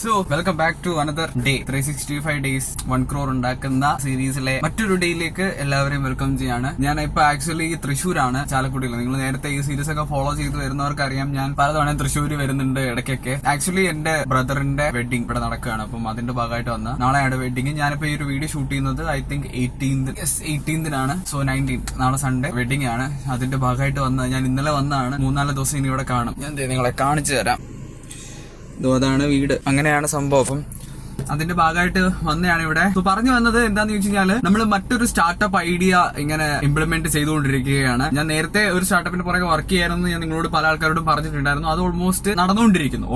So welcome back to another day 365 days 1 crore ഉണ്ടാക്കുന്ന സീരീസിലെ മറ്റൊരു ഡേയിലേക്ക് എല്ലാവരെയും വെൽക്കം ചെയ്യാണ്. ഞാൻ ഇപ്പൊ ആക്ച്വലി തൃശ്ശൂരാണ്, ചാലക്കുടിയിൽ. നിങ്ങൾ നേരത്തെ ഈ സീരീസ് ഒക്കെ ഫോളോ ചെയ്ത് വരുന്നവർക്ക് അറിയാം, ഞാൻ പലതവണ തൃശ്ശൂർ വരുന്നുണ്ട് ഇടയ്ക്കൊക്കെ. ആക്ച്വലി എന്റെ ബ്രദറിന്റെ വെഡിങ് ഇവിടെ നടക്കുകയാണ്, അപ്പം അതിന്റെ ഭാഗമായിട്ട് വന്ന നാളെയാണ് വെഡിങ്. ഞാനിപ്പോ ഈ ഒരു വീഡിയോ ഷൂട്ട് ചെയ്യുന്നത് I think 18th so 19th നാളെ സൺഡേ വെഡിങ് ആണ്. അതിന്റെ ഭാഗമായിട്ട് വന്ന ഞാൻ ഇന്നലെ വന്നതാണ്. 3-4 ദിവസം ഇനി ഇവിടെ കാണും. ഞാൻ നിങ്ങളെ കാണിച്ചു തരാം. അതാണ് വീട്, അങ്ങനെയാണ് സംഭവം. അപ്പം അതിന്റെ ഭാഗമായിട്ട് വന്നതാണ് ഇവിടെ. പറഞ്ഞു വന്നത് എന്താന്ന് ചോദിച്ചു കഴിഞ്ഞാൽ, നമ്മൾ മറ്റൊരു സ്റ്റാർട്ടപ്പ് ഐഡിയ ഇങ്ങനെ ഇംപ്ലിമെന്റ് ചെയ്തുകൊണ്ടിരിക്കുകയാണ്. ഞാൻ നേരത്തെ ഒരു സ്റ്റാർട്ടപ്പിന് പുറകെ വർക്ക് ചെയ്യാനെന്ന് ഞാൻ നിങ്ങളോട് പല ആൾക്കാരോടും പറഞ്ഞിട്ടുണ്ടായിരുന്നു. അത് ഓൾമോസ്റ്റ് നടന്നുകൊണ്ടിരിക്കുന്നു.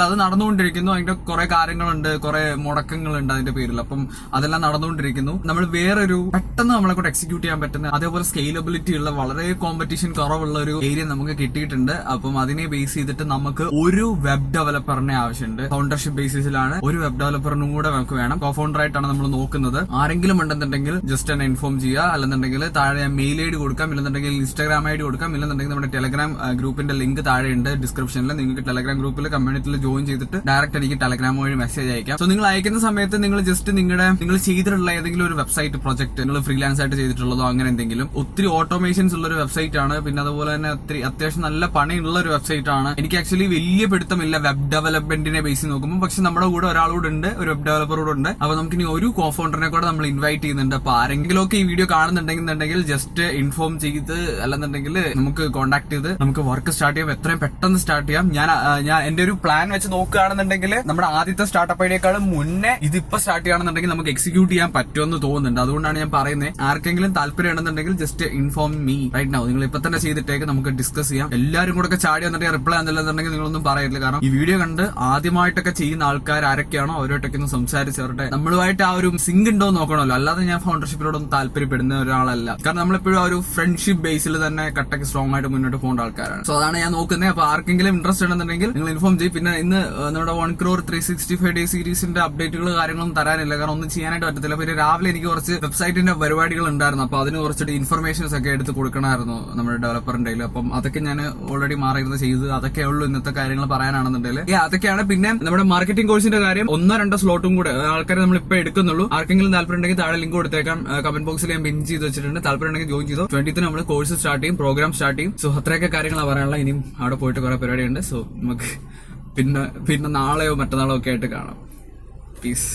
അത് നടന്നുകൊണ്ടിരിക്കുന്നു. അതിന്റെ കുറെ കാര്യങ്ങളുണ്ട്, കുറെ മുടക്കങ്ങളുണ്ട് അതിന്റെ പേരിൽ. അപ്പം അതെല്ലാം നടന്നുകൊണ്ടിരിക്കുന്നു. നമ്മൾ വേറൊരു പെട്ടെന്ന് നമ്മളെ കൊണ്ട് എക്സിക്യൂട്ട് ചെയ്യാൻ പറ്റുന്ന, അതേപോലെ സ്കെയിലബിലിറ്റി ഉള്ള, വളരെ കോമ്പറ്റീഷൻ കുറവുള്ള ഒരു ഏരിയ നമുക്ക് കിട്ടിയിട്ടുണ്ട്. അപ്പം അതിനെ ബേസ് ചെയ്തിട്ട് നമുക്ക് ഒരു വെബ് ഡെവലപ്പറിനെ ആവശ്യമുണ്ട്. ഫൗണ്ടർഷിപ്പ് ബേസിസിലാണ്. ഒരു വെബ് ഡെവലപ്പറിനും കൂടെ നമുക്ക് വേണം. കോഫൗണ്ടർ ആയിട്ടാണ് നമ്മൾ നോക്കുന്നത്. ആരെങ്കിലും ഉണ്ടെന്നുണ്ടെങ്കിൽ ജസ്റ്റ് എന്നെ ഇൻഫോം ചെയ്യുക. അല്ലെന്നുണ്ടെങ്കിൽ താഴെ മെയിൽ ഐ ഡി കൊടുക്കാം, ഇല്ലെന്നുണ്ടെങ്കിൽ ഇൻസ്റ്റാഗ്രാം ഐ ഡി കൊടുക്കാം, ഇല്ലെന്നുണ്ടെങ്കിൽ നമ്മുടെ ടെലഗ്രാം ഗ്രൂപ്പിന്റെ ലിങ്ക് താഴെ ഉണ്ട് ഡിസ്ക്രിപ്ഷനിൽ. നിങ്ങൾക്ക് ടെലഗ്രാം ഗ്രൂപ്പിൽ കമ്മ്യൂണിറ്റിയിൽ ജോയിൻ ചെയ്തിട്ട് ഡയറക്റ്റ് എനിക്ക് ടെലഗ്രാം വഴി മെസ്സേജ് അയക്കാം. സോ നിങ്ങൾ അയക്കുന്ന സമയത്ത് നിങ്ങൾ ജസ്റ്റ് നിങ്ങൾ ചെയ്തിട്ടുള്ള ഏതെങ്കിലും ഒരു വെബ്സൈറ്റ് പ്രൊജക്ട്, നിങ്ങൾ ഫ്രീലാൻസ് ആയിട്ട് ചെയ്തിട്ടുള്ളതോ അങ്ങനെ എന്തെങ്കിലും. ഒത്തിരി ഓട്ടോമേഷൻസ് ഉള്ള ഒരു വെബ്സൈറ്റ് ആണ്. പിന്നെ അതുപോലെ തന്നെ അത്യാവശ്യം നല്ല പണിയുള്ള ഒരു വെബ്സൈറ്റ് ആണ്. എനിക്ക് ആക്ച്വലി വലിയ പിടുത്തമില്ല വെബ് ഡെവലപ്മെന്റിനെ ബേസ് നോക്കുമ്പോൾ. പക്ഷെ നമ്മുടെ കൂടെ ഒരാളോട് ഉണ്ട്, ഒരു വെബ് ഡെവലപ്പർ കൂടെ ഉണ്ട്. അപ്പൊ നമുക്ക് ഇനി ഒരു കോഫൗണ്ടറിനെ കൂടെ നമ്മൾ ഇൻവൈറ്റ് ചെയ്യുന്നുണ്ട്. അപ്പൊ ആരെങ്കിലും ഒക്കെ ഈ വീഡിയോ കാണുന്നുണ്ടെങ്കിൽ ജസ്റ്റ് ഇൻഫോം ചെയ്ത്, അല്ലെന്നുണ്ടെങ്കിൽ നമുക്ക് കോൺടാക്ട് ചെയ്ത് നമുക്ക് വർക്ക് സ്റ്റാർട്ട് ചെയ്യാം. എത്രയും പെട്ടെന്ന് സ്റ്റാർട്ട് ചെയ്യാം. ഞാൻ എന്റെ ഒരു പ്ലാൻ വെച്ച് നോക്കുകയാണെന്നുണ്ടെങ്കിൽ നമ്മുടെ ആദ്യത്തെ സ്റ്റാർട്ടപ്പ് ഐഡിയേക്കാളും മുന്നേ ഇതിപ്പോ സ്റ്റാർട്ട് ചെയ്യുകയാണെന്നുണ്ടെങ്കിൽ നമുക്ക് എക്സിക്യൂട്ട് ചെയ്യാൻ പറ്റുമെന്ന് തോന്നുന്നുണ്ട്. അതുകൊണ്ടാണ് ഞാൻ പറയുന്നത്. ആർക്കെങ്കിലും താല്പര്യം ഉണ്ടെന്നുണ്ടെങ്കിൽ just inform me right now. നിങ്ങൾ ഇപ്പൊ തന്നെ ചെയ്തിട്ടേക്ക്, നമുക്ക് ഡിസ്കസ് ചെയ്യാം. എല്ലാവരും കൂടെ ചാടി വന്നിട്ട് റിപ്ലൈ എന്നില്ലെന്നുണ്ടെങ്കിൽ നിങ്ങളൊന്നും പറയില്ല. കാരണം ഈ വീഡിയോ കണ്ട് ആദ്യമായിട്ടൊക്കെ ചെയ്യുന്ന ആൾക്കാർ ആരൊക്കെയാണോ അവരോട്ടൊക്കെ ഒന്ന് സംസാരിച്ചവരുടെ നമ്മളുമായിട്ട് ആ ഒരു സിങ്ക് ഉണ്ടോ നോക്കണമല്ലോ. അല്ലാതെ ഞാൻ ഫൗണ്ടർഷിപ്പിനോടൊന്നും താല്പര്യപ്പെടുന്ന ഒരാളല്ല. കാരണം നമ്മളെപ്പോഴും ആ ഒരു ഫ്രണ്ട്ഷിപ്പ് ബേസിൽ തന്നെ കട്ടക്ക് സ്ട്രോങ് ആയിട്ട് മുന്നോട്ട് പോകേണ്ട ആൾക്കാരാണ്. സോ അതാണ് ഞാൻ നോക്കുന്നത്. അപ്പൊ ആർക്കെങ്കിലും ഇൻട്രസ്റ്റ് ഉണ്ടെന്നുണ്ടെങ്കിൽ നിങ്ങൾ ഇൻഫോം ചെയ്യും. പിന്നെ ഇന്ന് നമ്മുടെ 1 crore 365 ഡേ സീരീസിന്റെ അപ്ഡേറ്റുകൾ കാര്യങ്ങളൊന്നും തരാനില്ല, കാരണം ഒന്നും ചെയ്യാനായിട്ട് പറ്റത്തില്ല. പിന്നെ രാവിലെ എനിക്ക് കുറച്ച് വെബ്സൈറ്റിന്റെ പരിപാടികൾ ഉണ്ടായിരുന്നു. അപ്പൊ അതിന് കുറച്ചിട്ട് ഇൻഫർമേഷൻസ് ഒക്കെ എടുത്ത് കൊടുക്കണമായിരുന്നു നമ്മുടെ ഡെവലപ്പറിന്റെ. അപ്പം അതൊക്കെ ഞാൻ ഓൾറെഡി മാറിയിരുന്ന് ചെയ്ത്, അതൊക്കെ ഉള്ളൂ ഇന്നത്തെ കാര്യങ്ങൾ പറയാനാണെന്നുണ്ടെങ്കിൽ. അതൊക്കെയാണ്. പിന്നെ നമ്മുടെ മാർക്കറ്റിംഗ് കോഴ്സിന്റെ കാര്യം 1-2 സ്ലോട്ടും കൂടെ ആൾക്കാരെ നമ്മൾ ഇപ്പൊ എടുക്കുന്നുള്ളൂ. ആർക്കെങ്കിലും താല്പര്യം ഉണ്ടെങ്കിൽ താഴെ ലിങ്ക് കൊടുത്തേക്കാം. കമന്റ് ബോക്സിൽ ഞാൻ പിൻ ചെയ്ത് വെച്ചിട്ടുണ്ട്. താല്പര്യം ഉണ്ടെങ്കിൽ ജോയിൻ ചെയ്തോ. 20th നമ്മൾ കോഴ്സ് സ്റ്റാർട്ട് ചെയ്യും, പ്രോഗ്രാം സ്റ്റാർട്ട് ചെയ്യും. സോ അത്രയൊക്കെ കാര്യങ്ങളാണ് പറയാനുള്ള. ഇനിയും അവിടെ പോയിട്ട് കുറെ പരിപാടിയുണ്ട്. സോ നമുക്ക് പിന്നെ നാളെയോ മറ്റന്നാളോ ഒക്കെ ആയിട്ട് കാണാം. പീസ്.